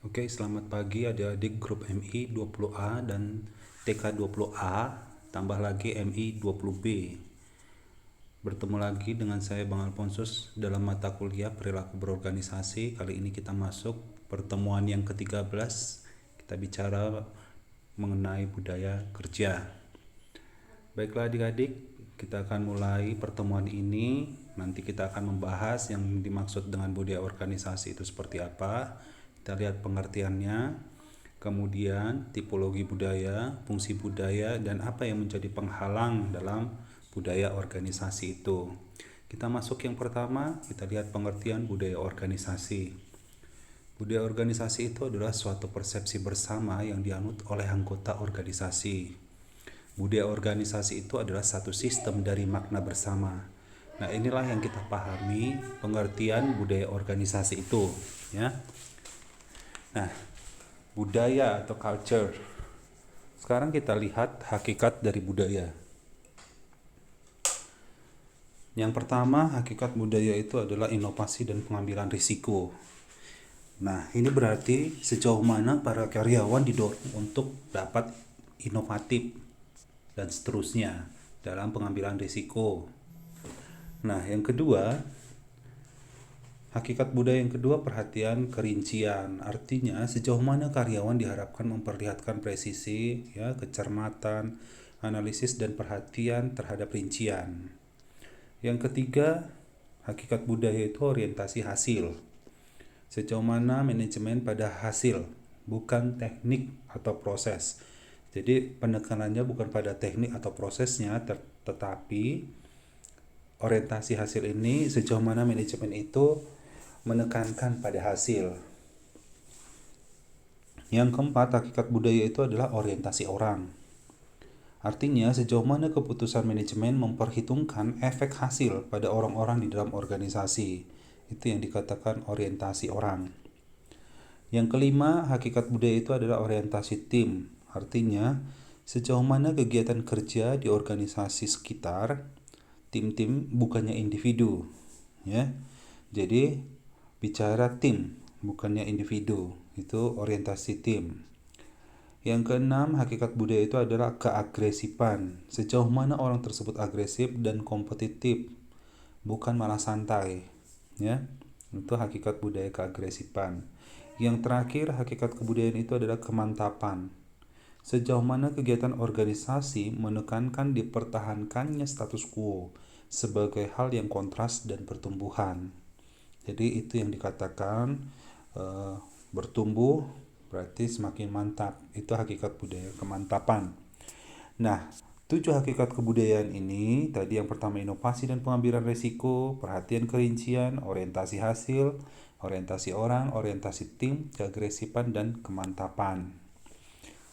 Oke, selamat pagi adik-adik grup MI 20A dan TK 20A, tambah lagi MI 20B. Bertemu lagi dengan saya Bang Alfonsus dalam mata kuliah perilaku berorganisasi. Kali ini kita masuk pertemuan yang ke-13. Kita bicara mengenai budaya kerja. Baiklah adik-adik, kita akan mulai pertemuan ini. Nanti kita akan membahas yang dimaksud dengan budaya organisasi itu seperti apa. Kita lihat pengertiannya, kemudian tipologi budaya, fungsi budaya, dan apa yang menjadi penghalang dalam budaya organisasi itu. Kita masuk yang pertama, kita lihat pengertian budaya organisasi. Budaya organisasi itu adalah suatu persepsi bersama yang dianut oleh anggota organisasi. Budaya organisasi itu adalah satu sistem dari makna bersama. Nah, inilah yang kita pahami pengertian budaya organisasi itu, ya. Nah, budaya atau culture. Sekarang kita lihat hakikat dari budaya. Yang pertama, hakikat budaya itu adalah inovasi dan pengambilan risiko. Nah, ini berarti sejauh mana para karyawan didorong untuk dapat inovatif dan seterusnya dalam pengambilan risiko. Nah, yang kedua, hakikat budaya yang kedua, perhatian kerincian. Artinya sejauh mana karyawan diharapkan memperlihatkan presisi, ya, kecermatan, analisis dan perhatian terhadap rincian. Yang ketiga, hakikat budaya itu orientasi hasil. Sejauh mana manajemen pada hasil, bukan teknik atau proses. Jadi penekanannya bukan pada teknik atau prosesnya, tetapi orientasi hasil ini sejauh mana manajemen itu menekankan pada hasil. Yang keempat, hakikat budaya itu adalah orientasi orang. Artinya sejauh mana keputusan manajemen memperhitungkan efek hasil pada orang-orang di dalam organisasi. Itu yang dikatakan orientasi orang. Yang kelima, hakikat budaya itu adalah orientasi tim. Artinya sejauh mana kegiatan kerja di organisasi sekitar tim-tim bukannya individu, ya. Jadi bicara tim bukannya individu, itu orientasi tim. Yang keenam, hakikat budaya itu adalah keagresifan. Sejauh mana orang tersebut agresif dan kompetitif, bukan malah santai, ya. Itu hakikat budaya keagresifan. Yang terakhir, hakikat kebudayaan itu adalah kemantapan. Sejauh mana kegiatan organisasi menekankan dipertahankannya status quo sebagai hal yang kontras dan pertumbuhan. Jadi itu yang dikatakan bertumbuh berarti semakin mantap. Itu hakikat budaya kemantapan. Nah, 7 hakikat kebudayaan ini tadi, yang pertama inovasi dan pengambilan risiko, perhatian kerincian, orientasi hasil, orientasi orang, orientasi tim, keagresifan, dan kemantapan.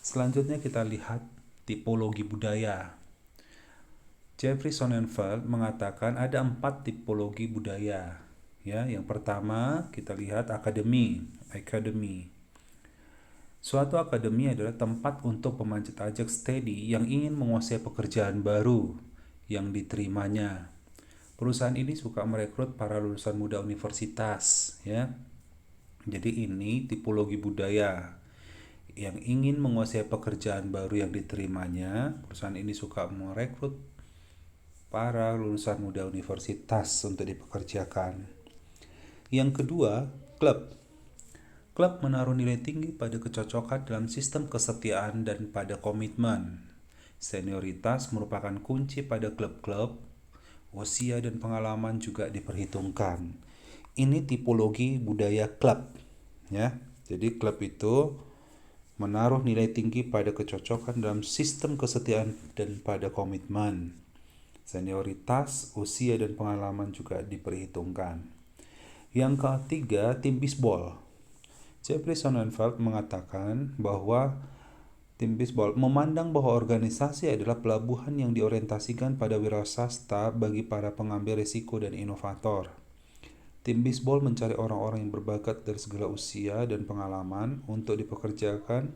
Selanjutnya kita lihat tipologi budaya. Jeffrey Sonnenfeld mengatakan ada 4 tipologi budaya. Ya, yang pertama kita lihat akademi. Suatu akademi adalah tempat untuk pemanjat ajak steady yang ingin menguasai pekerjaan baru yang diterimanya. Perusahaan ini suka merekrut para lulusan muda universitas, ya. Jadi ini tipologi budaya. Yang ingin menguasai pekerjaan baru yang diterimanya, perusahaan ini suka merekrut para lulusan muda universitas untuk dipekerjakan. Yang kedua, klub. Klub menaruh nilai tinggi pada kecocokan dalam sistem kesetiaan dan pada komitmen. Senioritas merupakan kunci pada klub-klub. Usia dan pengalaman juga diperhitungkan. Ini tipologi budaya klub, ya. Jadi klub itu menaruh nilai tinggi pada kecocokan dalam sistem kesetiaan dan pada komitmen. Senioritas, usia, dan pengalaman juga diperhitungkan. Yang ketiga, tim bisbol. Jeffrey Sonnenfeld mengatakan bahwa tim bisbol memandang bahwa organisasi adalah pelabuhan yang diorientasikan pada wirausaha bagi para pengambil risiko dan inovator. Tim bisbol mencari orang-orang yang berbakat dari segala usia dan pengalaman untuk dipekerjakan,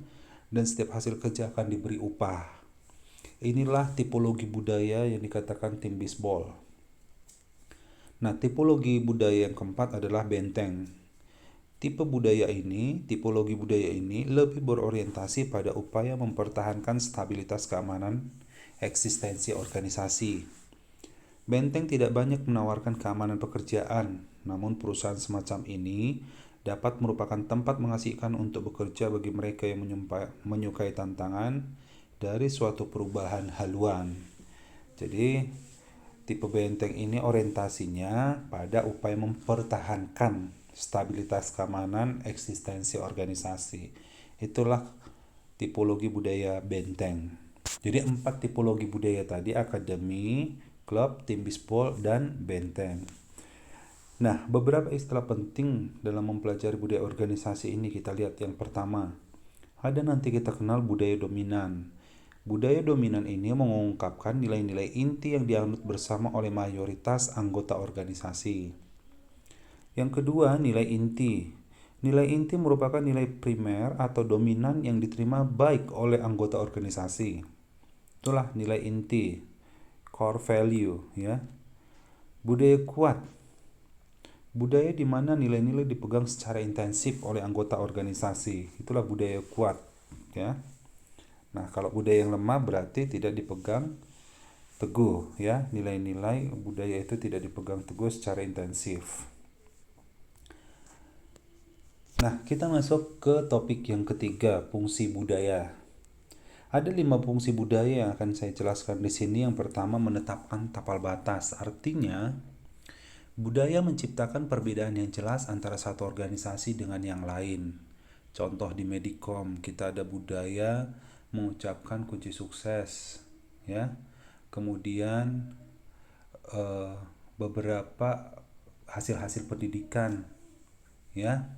dan setiap hasil kerja akan diberi upah. Inilah tipologi budaya yang dikatakan tim bisbol. Nah, tipologi budaya yang keempat adalah benteng. Tipologi budaya ini lebih berorientasi pada upaya mempertahankan stabilitas keamanan eksistensi organisasi. Benteng tidak banyak menawarkan keamanan pekerjaan, namun perusahaan semacam ini dapat merupakan tempat mengasihkan untuk bekerja bagi mereka yang menyukai tantangan dari suatu perubahan haluan. Jadi, tipe benteng ini orientasinya pada upaya mempertahankan stabilitas keamanan eksistensi organisasi. Itulah tipologi budaya benteng. Jadi 4 tipologi budaya tadi: akademi, klub, tim bisbol, dan benteng. Nah, beberapa istilah penting dalam mempelajari budaya organisasi ini kita lihat. Yang pertama, ada nanti kita kenal budaya dominan. Budaya dominan ini mengungkapkan nilai-nilai inti yang dianut bersama oleh mayoritas anggota organisasi. Yang kedua, nilai inti. Nilai inti merupakan nilai primer atau dominan yang diterima baik oleh anggota organisasi. Itulah nilai inti, core value ya. Budaya kuat. Budaya di mana nilai-nilai dipegang secara intensif oleh anggota organisasi. Itulah budaya kuat ya. Nah, kalau budaya yang lemah berarti tidak dipegang teguh ya. Nilai-nilai budaya itu tidak dipegang teguh secara intensif. Nah, kita masuk ke topik yang ketiga, fungsi budaya. Ada 5 fungsi budaya yang akan saya jelaskan di sini. Yang pertama, menetapkan tapal batas. Artinya, budaya menciptakan perbedaan yang jelas antara satu organisasi dengan yang lain. Contoh di Medicom, kita ada budaya mengucapkan kunci sukses, ya. Kemudian beberapa hasil-hasil pendidikan, ya.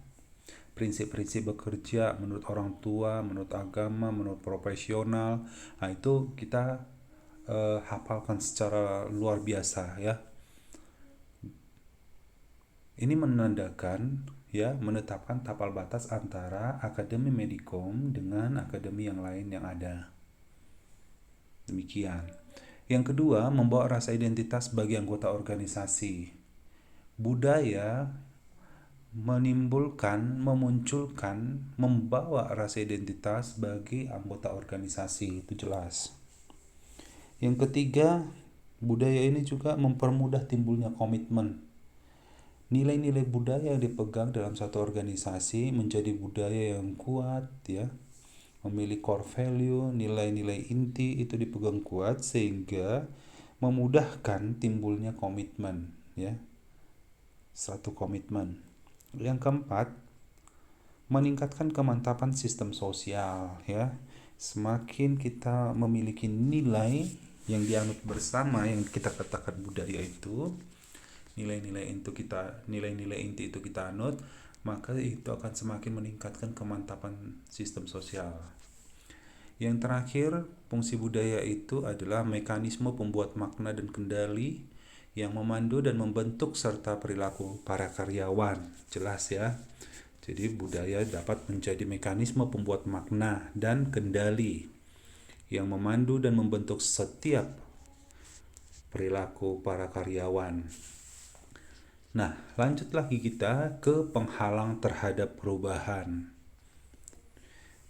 Prinsip-prinsip bekerja menurut orang tua, menurut agama, menurut profesional. Nah, itu kita hafalkan secara luar biasa ya. Ini menandakan ya, menetapkan tapal batas antara Akademi Medicom dengan akademi yang lain yang ada. Demikian. Yang kedua, membawa rasa identitas bagi anggota organisasi. Budaya memunculkan, membawa rasa identitas bagi anggota organisasi, itu jelas. Yang ketiga, budaya ini juga mempermudah timbulnya komitmen. Nilai-nilai budaya yang dipegang dalam satu organisasi menjadi budaya yang kuat ya. Memiliki core value, nilai-nilai inti itu dipegang kuat sehingga memudahkan timbulnya komitmen ya. Satu komitmen. Yang keempat, meningkatkan kemantapan sistem sosial ya. Semakin kita memiliki nilai yang dianut bersama, yang kita katakan budaya itu, nilai-nilai inti itu kita anut, maka itu akan semakin meningkatkan kemantapan sistem sosial. Yang terakhir, fungsi budaya itu adalah mekanisme pembuat makna dan kendali yang memandu dan membentuk serta perilaku para karyawan. Jelas ya. Jadi budaya dapat menjadi mekanisme pembuat makna dan kendali yang memandu dan membentuk setiap perilaku para karyawan. Nah, lanjut lagi kita ke penghalang terhadap perubahan.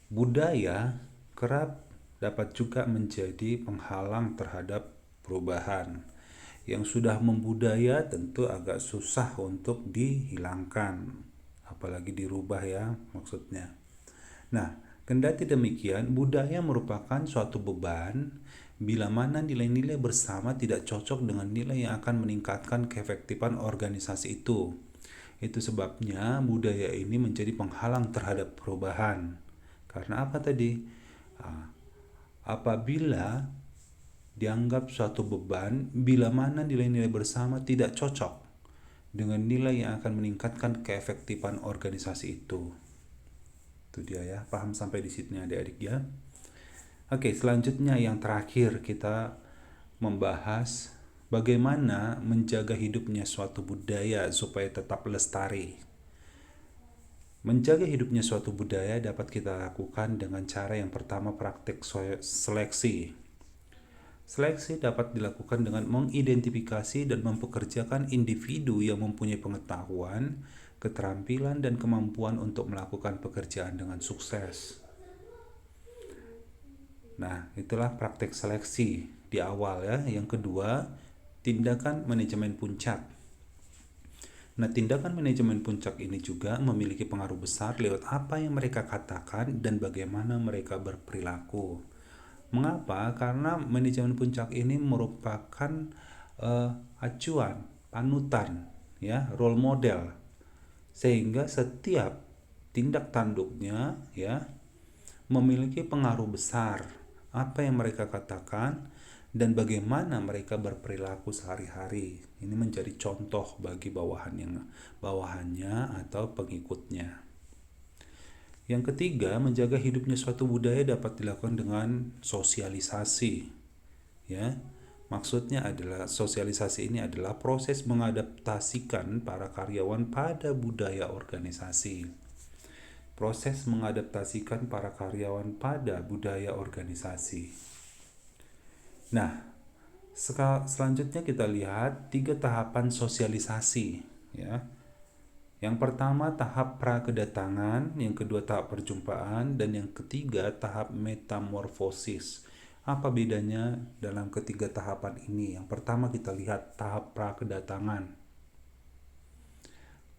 Budaya kerap dapat juga menjadi penghalang terhadap perubahan. Yang sudah membudaya tentu agak susah untuk dihilangkan, apalagi dirubah ya maksudnya. Nah, kendati demikian, budaya merupakan suatu beban bila mana nilai-nilai bersama tidak cocok dengan nilai yang akan meningkatkan keefektifan organisasi itu. Itu sebabnya budaya ini menjadi penghalang terhadap perubahan. Karena apa tadi? Apabila dianggap suatu beban bila mana nilai-nilai bersama tidak cocok dengan nilai yang akan meningkatkan keefektifan organisasi itu. Itu dia ya, paham sampai di sini adik-adik ya. Oke, selanjutnya yang terakhir kita membahas bagaimana menjaga hidupnya suatu budaya supaya tetap lestari. Menjaga hidupnya suatu budaya dapat kita lakukan dengan cara yang pertama, praktik seleksi. Seleksi dapat dilakukan dengan mengidentifikasi dan mempekerjakan individu yang mempunyai pengetahuan keterampilan dan kemampuan untuk melakukan pekerjaan dengan sukses. Nah, itulah praktek seleksi di awal ya. Yang kedua, tindakan manajemen puncak. Nah, tindakan manajemen puncak ini juga memiliki pengaruh besar lewat apa yang mereka katakan dan bagaimana mereka berperilaku. Mengapa? Karena manajemen puncak ini merupakan acuan, panutan, ya, role model, sehingga setiap tindak tanduknya ya memiliki pengaruh besar apa yang mereka katakan dan bagaimana mereka berperilaku sehari-hari. Ini menjadi contoh bagi bawahannya atau pengikutnya. Yang ketiga, menjaga hidupnya suatu budaya dapat dilakukan dengan sosialisasi. Ya, maksudnya adalah sosialisasi ini adalah proses mengadaptasikan para karyawan pada budaya organisasi. Proses mengadaptasikan para karyawan pada budaya organisasi. Nah, selanjutnya kita lihat 3 tahapan sosialisasi ya. Yang pertama tahap pra-kedatangan, yang kedua tahap perjumpaan, dan yang ketiga tahap metamorfosis. Apa bedanya dalam ketiga tahapan ini? Yang pertama kita lihat tahap pra-kedatangan.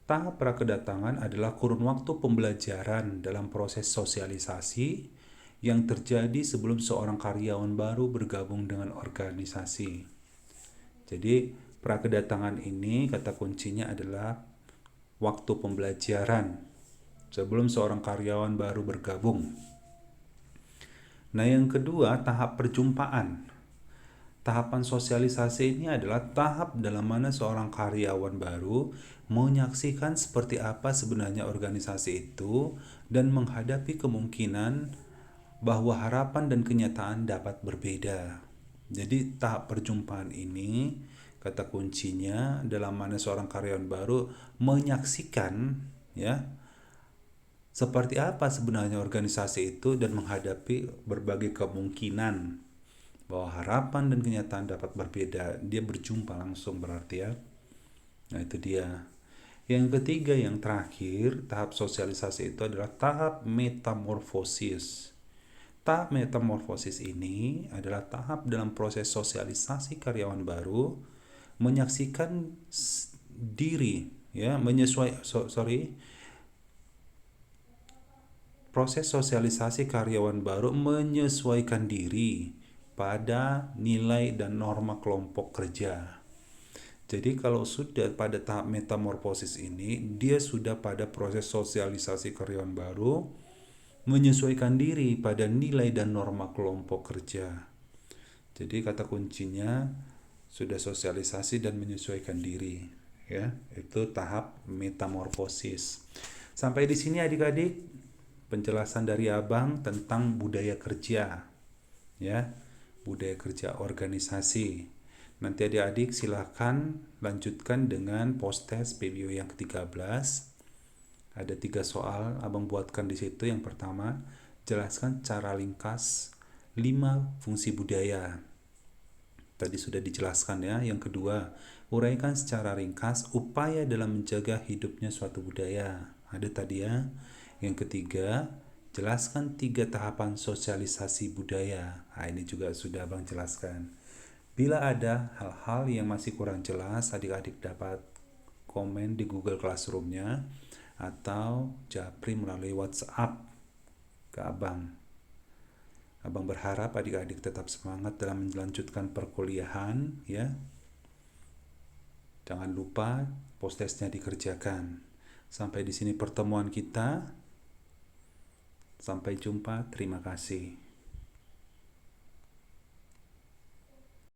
Tahap pra-kedatangan adalah kurun waktu pembelajaran dalam proses sosialisasi yang terjadi sebelum seorang karyawan baru bergabung dengan organisasi. Jadi, pra-kedatangan ini kata kuncinya adalah waktu pembelajaran sebelum seorang karyawan baru bergabung. Nah, yang kedua, tahap perjumpaan. Tahapan sosialisasi ini adalah tahap dalam mana seorang karyawan baru menyaksikan seperti apa sebenarnya organisasi itu dan menghadapi kemungkinan bahwa harapan dan kenyataan dapat berbeda. Jadi tahap perjumpaan ini kata kuncinya dalam mana seorang karyawan baru menyaksikan ya seperti apa sebenarnya organisasi itu dan menghadapi berbagai kemungkinan bahwa harapan dan kenyataan dapat berbeda. Dia berjumpa langsung berarti ya. Nah, itu dia. Yang ketiga, yang terakhir, tahap sosialisasi itu adalah tahap metamorfosis. Tahap metamorfosis ini adalah tahap dalam proses sosialisasi karyawan baru menyaksikan diri ya, proses sosialisasi karyawan baru menyesuaikan diri pada nilai dan norma kelompok kerja. Jadi kalau sudah pada tahap metamorfosis ini, dia sudah pada proses sosialisasi karyawan baru menyesuaikan diri pada nilai dan norma kelompok kerja. Jadi kata kuncinya sudah sosialisasi dan menyesuaikan diri, ya. Itu tahap metamorfosis. Sampai di sini adik-adik penjelasan dari Abang tentang budaya kerja, ya. Budaya kerja organisasi. Nanti adik-adik silahkan lanjutkan dengan post-test PBO yang ke-13. Ada 3 soal Abang buatkan di situ. Yang pertama, jelaskan cara ringkas 5 fungsi budaya. Tadi sudah dijelaskan ya. Yang kedua, uraikan secara ringkas upaya dalam menjaga hidupnya suatu budaya. Ada tadi ya. Yang ketiga, jelaskan 3 tahapan sosialisasi budaya. Nah, ini juga sudah Abang jelaskan. Bila ada hal-hal yang masih kurang jelas, adik-adik dapat komen di Google Classroom-nya atau japri melalui WhatsApp ke Abang. Abang berharap adik-adik tetap semangat dalam melanjutkan perkuliahan ya. Jangan lupa post-testnya dikerjakan. Sampai di sini pertemuan kita. Sampai jumpa, terima kasih.